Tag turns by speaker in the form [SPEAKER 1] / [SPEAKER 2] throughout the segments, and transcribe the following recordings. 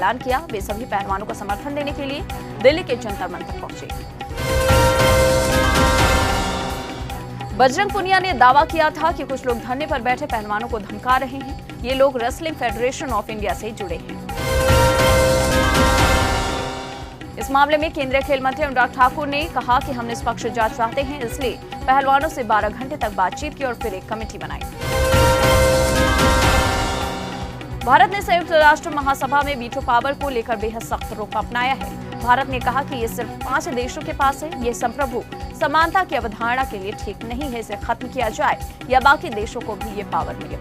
[SPEAKER 1] ऐलान किया। वे सभी पहलवानों को समर्थन देने के लिए दिल्ली के जंतर मंतर पहुंचे। बजरंग पुनिया ने दावा किया था कि कुछ लोग धरने पर बैठे पहलवानों को धमका रहे हैं। ये लोग रेसलिंग फेडरेशन ऑफ इंडिया से जुड़े हैं। इस मामले में केंद्रीय खेल मंत्री अनुराग ठाकुर ने कहा कि हम निष्पक्ष जांच चाहते हैं, इसलिए पहलवानों से 12 घंटे तक बातचीत की और फिर एक कमेटी बनाई। भारत ने संयुक्त राष्ट्र महासभा में वीटो पावर को लेकर बेहद सख्त रुख अपनाया है। भारत ने कहा कि ये सिर्फ 5 देशों के पास है। ये संप्रभु समानता की अवधारणा के लिए ठीक नहीं है। इसे खत्म किया जाए या बाकी देशों को भी ये पावर मिले।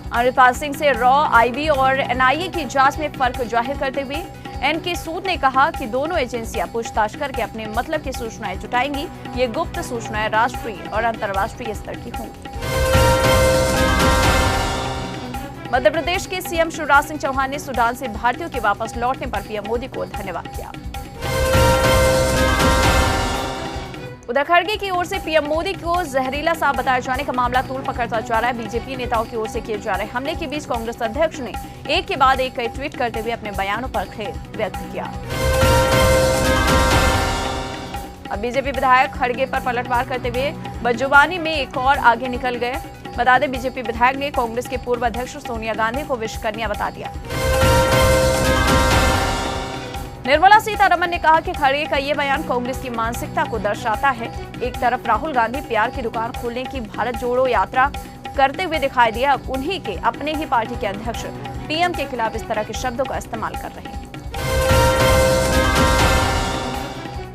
[SPEAKER 1] अमृतपाल सिंह से रॉ, आईबी और एनआईए की जांच में फर्क जाहिर करते हुए एनके सूद ने कहा कि दोनों एजेंसियां पूछताछ करके अपने मतलब की सूचनाएं जुटाएंगी। ये गुप्त सूचनाएं राष्ट्रीय और अंतर्राष्ट्रीय स्तर की होंगी। मध्य प्रदेश के सीएम शिवराज सिंह चौहान ने सूडान से भारतीयों के वापस लौटने पर पीएम मोदी को धन्यवाद किया। उधर खड़गे की ओर से पीएम मोदी को जहरीला सांप बताए जाने का मामला तूल पकड़ता जा रहा है। बीजेपी नेताओं की ओर से किए जा रहे हमले के बीच कांग्रेस अध्यक्ष ने एक के बाद एक कई ट्वीट करते हुए अपने बयानों पर खेद व्यक्त किया। अब बीजेपी विधायक खड़गे पर पलटवार करते हुए बदजुबानी में एक और आगे निकल गए। बता दें, बीजेपी विधायक ने कांग्रेस के पूर्व अध्यक्ष सोनिया गांधी को विषकन्या बता दिया। निर्मला सीतारमण ने कहा कि खड़गे का ये बयान कांग्रेस की मानसिकता को दर्शाता है। एक तरफ राहुल गांधी प्यार की दुकान खोलने की भारत जोड़ो यात्रा करते हुए दिखाई दिया, अब उन्हीं के अपने ही पार्टी के अध्यक्ष पीएम के खिलाफ इस तरह के शब्दों का इस्तेमाल कर रहे हैं।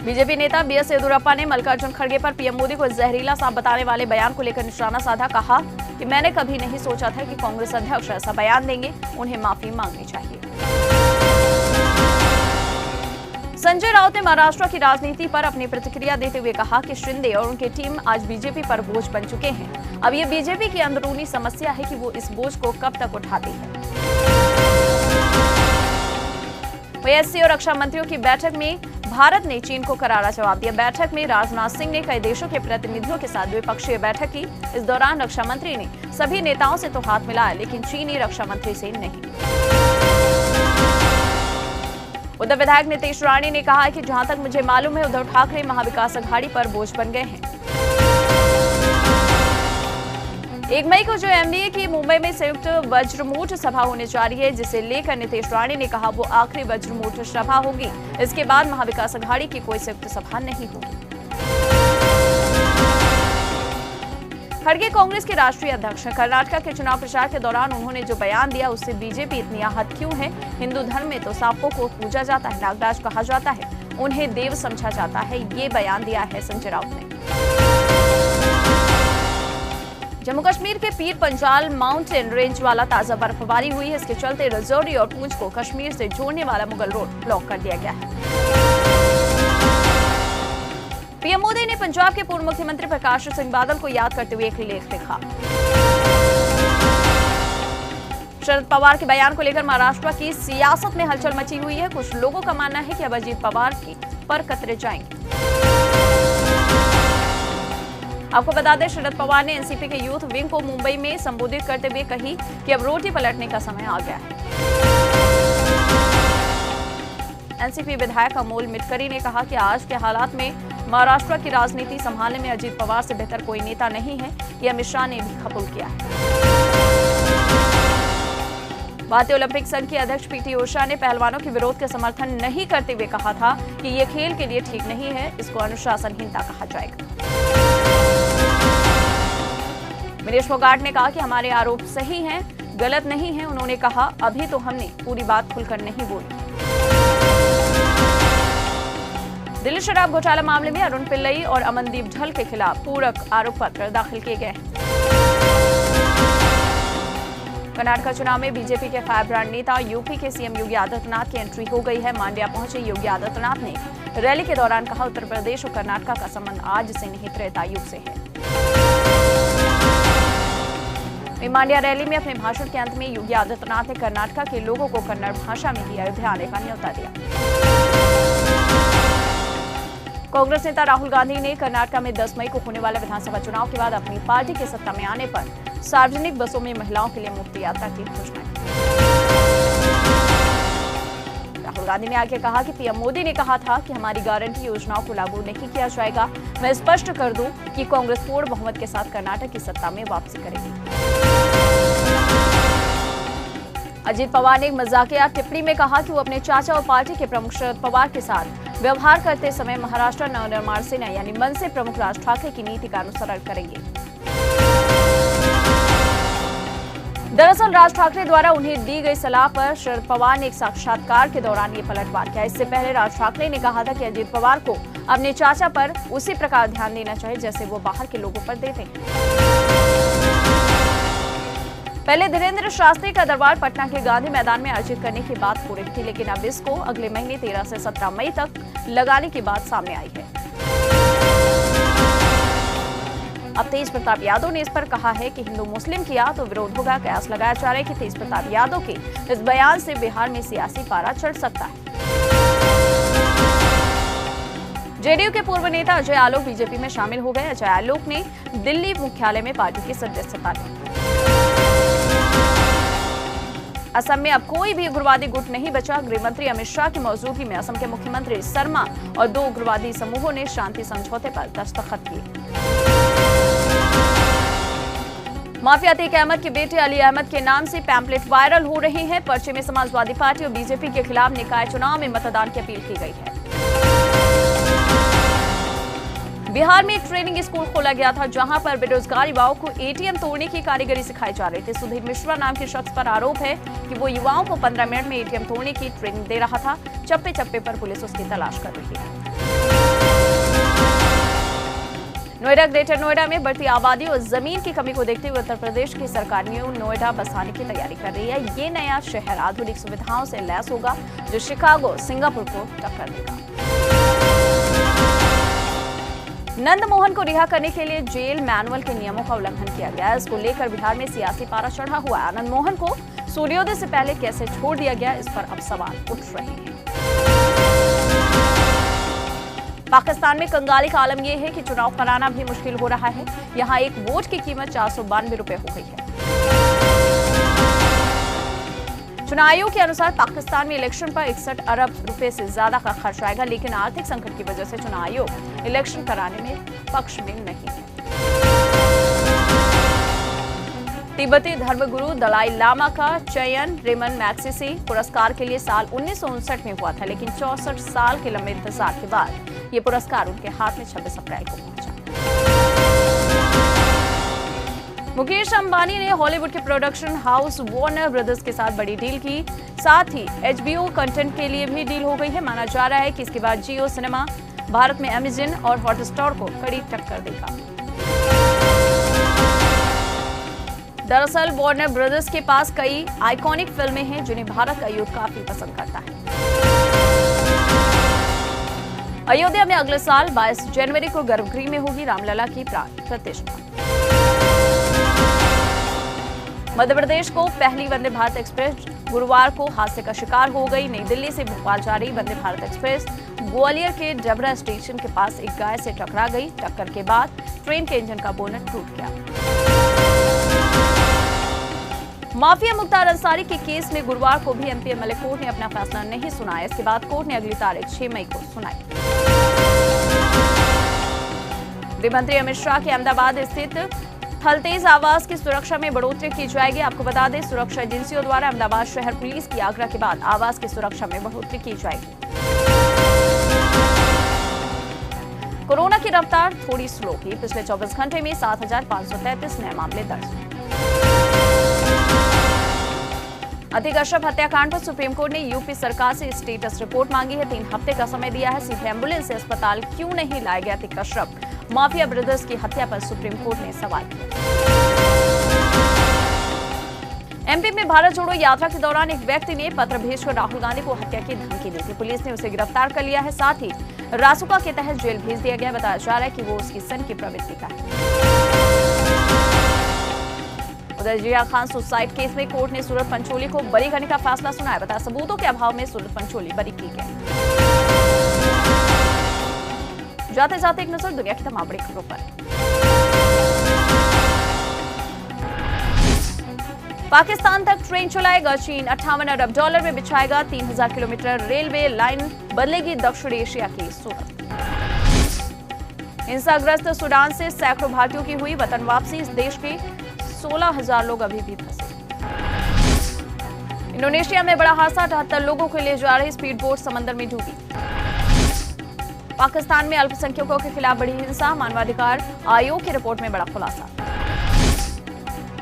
[SPEAKER 1] बीजेपी नेता बीएस येदियुरप्पा ने मल्लिकार्जुन खड़गे पर पीएम मोदी को जहरीला सांप बताने वाले बयान को लेकर निशाना साधा। कहा कि मैंने कभी नहीं सोचा था कि कांग्रेस अध्यक्ष ऐसा बयान देंगे, उन्हें माफी मांगनी चाहिए। संजय राउत ने महाराष्ट्र की राजनीति पर अपनी प्रतिक्रिया देते हुए कहा कि शिंदे और उनकी टीम आज बीजेपी पर बोझ बन चुके हैं। अब ये बीजेपी की अंदरूनी समस्या है कि वो इस बोझ को कब तक उठाती है। एससी और रक्षा मंत्रियों की बैठक में भारत ने चीन को करारा जवाब दिया। बैठक में राजनाथ सिंह ने कई देशों के प्रतिनिधियों के साथ द्विपक्षीय बैठक की। इस दौरान रक्षा मंत्री ने सभी नेताओं से तो हाथ मिलाया, लेकिन चीनी रक्षा मंत्री से नहीं। उद्धव विधायक नीतीश राणे ने कहा है कि जहां तक मुझे मालूम है, उद्धव ठाकरे महाविकास अघाड़ी पर बोझ बन गए हैं। 1 मई को जो एमबीए की मुंबई में संयुक्त वज्रमूठ सभा होने जा रही है, जिसे लेकर नीतीश राणे ने कहा वो आखिरी वज्रमूठ सभा होगी। इसके बाद महाविकास अघाड़ी की कोई संयुक्त सभा नहीं होगी। खड़गे कांग्रेस के राष्ट्रीय अध्यक्ष हैं। कर्नाटक के चुनाव प्रचार के दौरान उन्होंने जो बयान दिया, उससे बीजेपी इतनी आहत क्यों है? हिंदू धर्म में तो सांपों को पूजा जाता है, नागराज कहा जाता है, उन्हें देव समझा जाता है। ये बयान दिया है संजय राउत ने। जम्मू कश्मीर के पीर पंजाल माउंटेन रेंज वाला ताजा बर्फबारी हुई है। इसके चलते रजौरी और पूंछ को कश्मीर से जोड़ने वाला मुगल रोड ब्लॉक कर दिया गया है। पीएम मोदी ने पंजाब के पूर्व मुख्यमंत्री प्रकाश सिंह बादल को याद करते हुए एक लेख लिखा। शरद पवार के बयान को लेकर महाराष्ट्र की सियासत में हलचल मची हुई है। कुछ लोगों का मानना है कि अब अजीत पवार की पर कतरे जाएंगे। आपको बता दें, शरद पवार ने एनसीपी के यूथ विंग को मुंबई में संबोधित करते हुए कही कि अब रोटी पलटने का समय आ गया है। एनसीपी विधायक अमोल मिटकरी ने कहा कि आज के हालात में महाराष्ट्र की राजनीति संभालने में अजीत पवार से बेहतर कोई नेता नहीं है। ये अमित शाह ने भी कबूल किया है। भारतीय ओलंपिक संघ के अध्यक्ष पीटी उषा ने पहलवानों के विरोध के समर्थन नहीं करते हुए कहा था कि ये खेल के लिए ठीक नहीं है, इसको अनुशासनहीनता कहा जाएगा। विनेश फोगाट ने कहा कि हमारे आरोप सही हैं, गलत नहीं हैं। उन्होंने कहा, अभी तो हमने पूरी बात खुलकर नहीं बोली। दिल्ली शराब घोटाला मामले में अरुण पिल्लई और अमनदीप ढल के खिलाफ पूरक आरोप पत्र दाखिल किए गए हैं। कर्नाटक चुनाव में बीजेपी के फायर ब्रांड नेता यूपी के सीएम योगी आदित्यनाथ की एंट्री हो गई है। मांड्या पहुंचे योगी आदित्यनाथ ने रैली के दौरान कहा, उत्तर प्रदेश और कर्नाटक का संबंध आज से नहीं त्रेता युग से है। मांड्या रैली में अपने भाषण के अंत में योगी आदित्यनाथ ने कर्नाटक के लोगों को कन्नड़ भाषा में ही अयोध्या आने का न्योता दिया। कांग्रेस नेता राहुल गांधी ने कर्नाटक में 10 मई को होने वाले विधानसभा चुनाव के बाद अपनी पार्टी के सत्ता में आने पर सार्वजनिक बसों में महिलाओं के लिए मुफ्त यात्रा की घोषणा की। गांधी ने आगे कहा कि पीएम मोदी ने कहा था कि हमारी गारंटी योजनाओं को लागू नहीं किया जाएगा। मैं स्पष्ट कर दूं कि कांग्रेस पूर्ण बहुमत के साथ कर्नाटक की सत्ता में वापसी करेगी। अजीत पवार ने एक मजाकिया टिप्पणी में कहा कि वो अपने चाचा और पार्टी के प्रमुख शरद पवार के साथ व्यवहार करते समय महाराष्ट्र नवनिर्माण सेना यानी मनसे प्रमुख राज ठाकरे की नीति का अनुसरण करेंगे। दरअसल राज ठाकरे द्वारा उन्हें दी गई सलाह पर शरद पवार ने एक साक्षात्कार के दौरान ये पलटवार किया। इससे पहले राज ठाकरे ने कहा था कि अजीत पवार को अपने चाचा पर उसी प्रकार ध्यान देना चाहिए जैसे वो बाहर के लोगों पर देते हैं। पहले धीरेन्द्र शास्त्री का दरबार पटना के गांधी मैदान में आयोजित करने की बात हो रही थी, लेकिन अब इसको अगले महीने 13 से 17 मई तक लगाने की बात सामने आई है। अब तेज प्रताप यादव ने इस पर कहा है कि हिंदू मुस्लिम किया तो विरोध होगा। कयास लगाया जा रहा है कि तेज प्रताप यादव के इस बयान से बिहार में सियासी पारा चढ़ सकता है। जेडीयू के पूर्व नेता अजय आलोक बीजेपी में शामिल हो गए। अजय आलोक ने दिल्ली मुख्यालय में पार्टी की सदस्यता ली। असम में अब कोई भी उग्रवादी गुट नहीं बचा। गृह मंत्री अमित शाह की मौजूदगी में असम के मुख्यमंत्री शर्मा और 2 उग्रवादी समूहों ने शांति समझौते पर दस्तखत किए। माफिया अतीक अहमद के बेटे अली अहमद के नाम से पैम्पलेट वायरल हो रहे हैं। पर्चे में समाजवादी पार्टी और बीजेपी के खिलाफ निकाय चुनाव में मतदान की अपील की गई है। बिहार में एक ट्रेनिंग स्कूल खोला गया था जहां पर बेरोजगार युवाओं को एटीएम तोड़ने की कारीगरी सिखाई जा रही थी। सुधीर मिश्रा नाम के शख्स पर आरोप है कि वो युवाओं को 15 मिनट में एटीएम तोड़ने की ट्रेनिंग दे रहा था। चप्पे चप्पे पर पुलिस उसकी तलाश कर रही है। नोएडा ग्रेटर नोएडा में बढ़ती आबादी और जमीन की कमी को देखते हुए उत्तर प्रदेश की सरकार न्यू नोएडा बसाने की तैयारी कर रही है। ये नया शहर आधुनिक सुविधाओं से लैस होगा जो शिकागो, सिंगापुर को टक्कर देगा। नंद मोहन को रिहा करने के लिए जेल मैनुअल के नियमों का उल्लंघन किया गया है। इसको लेकर बिहार में सियासी पारा चढ़ा हुआ है। आनंद मोहन को सूर्योदय से पहले कैसे छोड़ दिया गया, इस पर अब सवाल उठ रहे हैं। पाकिस्तान में कंगाली का आलम यह है कि चुनाव कराना भी मुश्किल हो रहा है। यहां एक वोट की कीमत 492 रुपए हो गई है। चुनाव आयोग के अनुसार पाकिस्तान में इलेक्शन पर 61 अरब रुपए से ज्यादा का खर्च आएगा, लेकिन आर्थिक संकट की वजह से चुनाव आयोग इलेक्शन कराने में पक्ष में नहीं है। तिब्बती धर्मगुरु दलाई लामा का चयन रेमन मैग्सेसे पुरस्कार के लिए साल 1959 में हुआ था, लेकिन 64 साल के लंबे इंतजार के बाद ये पुरस्कार उनके हाथ में 26 अप्रैल को पहुंचा। मुकेश अंबानी ने हॉलीवुड के प्रोडक्शन हाउस वार्नर ब्रदर्स के साथ बड़ी डील की। साथ ही HBO कंटेंट के लिए भी डील हो गई है। माना जा रहा है कि इसके बाद जियो सिनेमा भारत में अमेजन और हॉटस्टार को कड़ी टक्कर देगा। दरअसल वार्नर ब्रदर्स के पास कई आइकॉनिक फिल्में हैं जिन्हें भारत का यूथ काफी पसंद करता है। अयोध्या में अगले साल 22 जनवरी को गर्भगृह में होगी रामलला की प्राण प्रतिष्ठा। मध्य प्रदेश को पहली वंदे भारत एक्सप्रेस गुरुवार को हादसे का शिकार हो गई। नई दिल्ली से भोपाल जा रही वंदे भारत एक्सप्रेस ग्वालियर के डबरा स्टेशन के पास एक गाय से टकरा गई। टक्कर के बाद ट्रेन के इंजन का बोनट टूट गया। माफिया मुख्तार अंसारी के केस में गुरुवार को भी एमपीएमएलए कोर्ट ने अपना फैसला नहीं सुनाया। इसके बाद कोर्ट ने अगली तारीख 6 मई को सुनाई। गृह मंत्री अमित शाह के अहमदाबाद स्थित थलतेज आवास की सुरक्षा में बढ़ोतरी की जाएगी। आपको बता दें, सुरक्षा एजेंसियों द्वारा अहमदाबाद शहर पुलिस की आग्रह के बाद आवास की सुरक्षा में बढ़ोतरी की जाएगी। कोरोना की रफ्तार थोड़ी स्लो की। पिछले 24 घंटे में 7,533 नए मामले दर्ज। अतीक अशरफ हत्याकांड पर सुप्रीम कोर्ट ने यूपी सरकार से स्टेटस रिपोर्ट मांगी है। 3 हफ्ते का समय दिया है। सीधे एम्बुलेंस से अस्पताल क्यों नहीं लाया गया अतीक अशरफ? माफिया ब्रदर्स की हत्या पर सुप्रीम कोर्ट ने सवाल किया। एमपी में भारत जोड़ो यात्रा के दौरान एक व्यक्ति ने पत्र भेजकर राहुल गांधी को हत्या की धमकी दी थी। पुलिस ने उसे गिरफ्तार कर लिया है। साथ ही रासुका के तहत जेल भेज दिया गया। बताया जा रहा है कि वो उसकी सन की प्रवृत्ति का है। उधर जिया खान सुसाइड केस में कोर्ट ने सूरत पंचोली को बरी करने का फैसला सुनाया। बताया सबूतों के अभाव में सूरत पंचोली बरी की गई। जाते जाते एक नजर दुनिया की तमाम बड़ी खबरों पर। पाकिस्तान तक ट्रेन चलाएगा चीन, 58 अरब डॉलर में बिछाएगा 3000 किलोमीटर रेलवे लाइन, बदलेगी दक्षिण एशिया की सूरत। हिंसाग्रस्त सूडान से सैकड़ों भारतीयों की हुई वतन वापसी, इस देश के 16,000 लोग अभी भी फंसे। इंडोनेशिया में बड़ा हादसा, 78 लोगों को ले जा रही स्पीड बोट समंदर में डूबी। पाकिस्तान में अल्पसंख्यकों के खिलाफ बड़ी हिंसा, मानवाधिकार आयोग की रिपोर्ट में बड़ा खुलासा।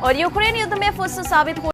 [SPEAKER 1] और यूक्रेन युद्ध में फुस साबित हो